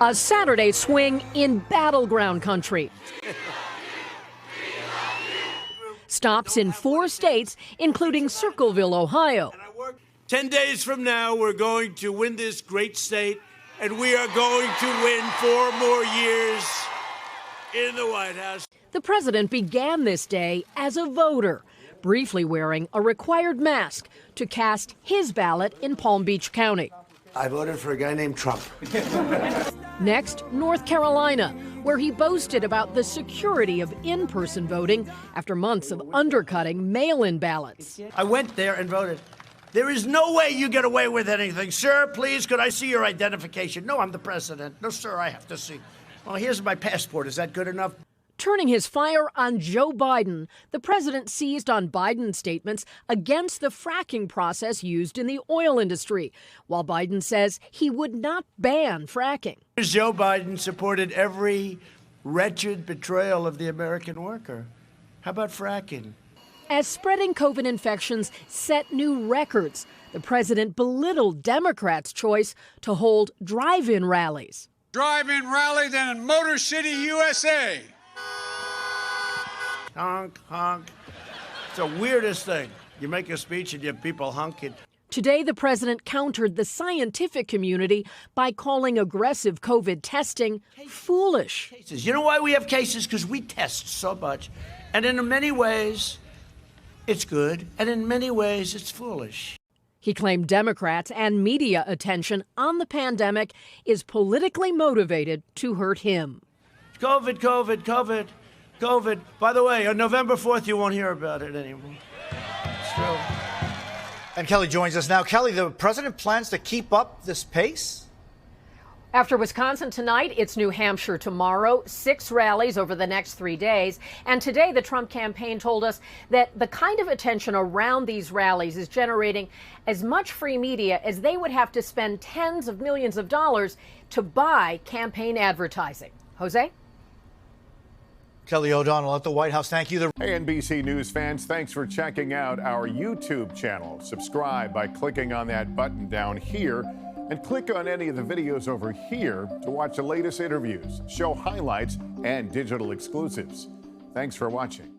A Saturday swing in Battleground country. Stops in 4 states, including Circleville, Ohio. 10 days from now, we're going to win this great state, and we are going to win 4 more years in the White House. The president began this day as a voter, briefly wearing a required mask to cast his ballot in Palm Beach County. I voted for a guy named Trump. Next, North Carolina, where he boasted about the security of in-person voting after months of undercutting mail-in ballots. I went there and voted. There is no way you get away with anything. Sir, please, could I see your identification? No, I'm the president. No, sir, I have to see. Well, here's my passport. Is that good enough? Turning his fire on Joe Biden, the president seized on Biden's statements against the fracking process used in the oil industry, while Biden says he would not ban fracking. Joe Biden supported every wretched betrayal of the American worker. How about fracking? As spreading COVID infections set new records, the president belittled Democrats' choice to hold drive-in rallies. Drive-in rally than in Motor City, USA. Honk, honk. It's the weirdest thing. You make a speech and you have people honking. Today, the president countered the scientific community by calling aggressive COVID testing foolish. You know why we have cases? Because we test so much. And in many ways, it's good. And in many ways, it's foolish. He claimed Democrats and media attention on the pandemic is politically motivated to hurt him. COVID, COVID, COVID. COVID. By the way, on November 4th, you won't hear about it anymore. It's true. And Kelly joins us now. Kelly, the president plans to keep up this pace? After Wisconsin tonight, it's New Hampshire tomorrow, 6 rallies over the next 3 days. And today, the Trump campaign told us that the kind of attention around these rallies is generating as much free media as they would have to spend tens of millions of dollars to buy campaign advertising. Jose? Kelly O'Donnell at the White House. Thank you. Hey, NBC News fans, thanks for checking out our YouTube channel. Subscribe by clicking on that button down here and click on any of the videos over here to watch the latest interviews, show highlights, and digital exclusives. Thanks for watching.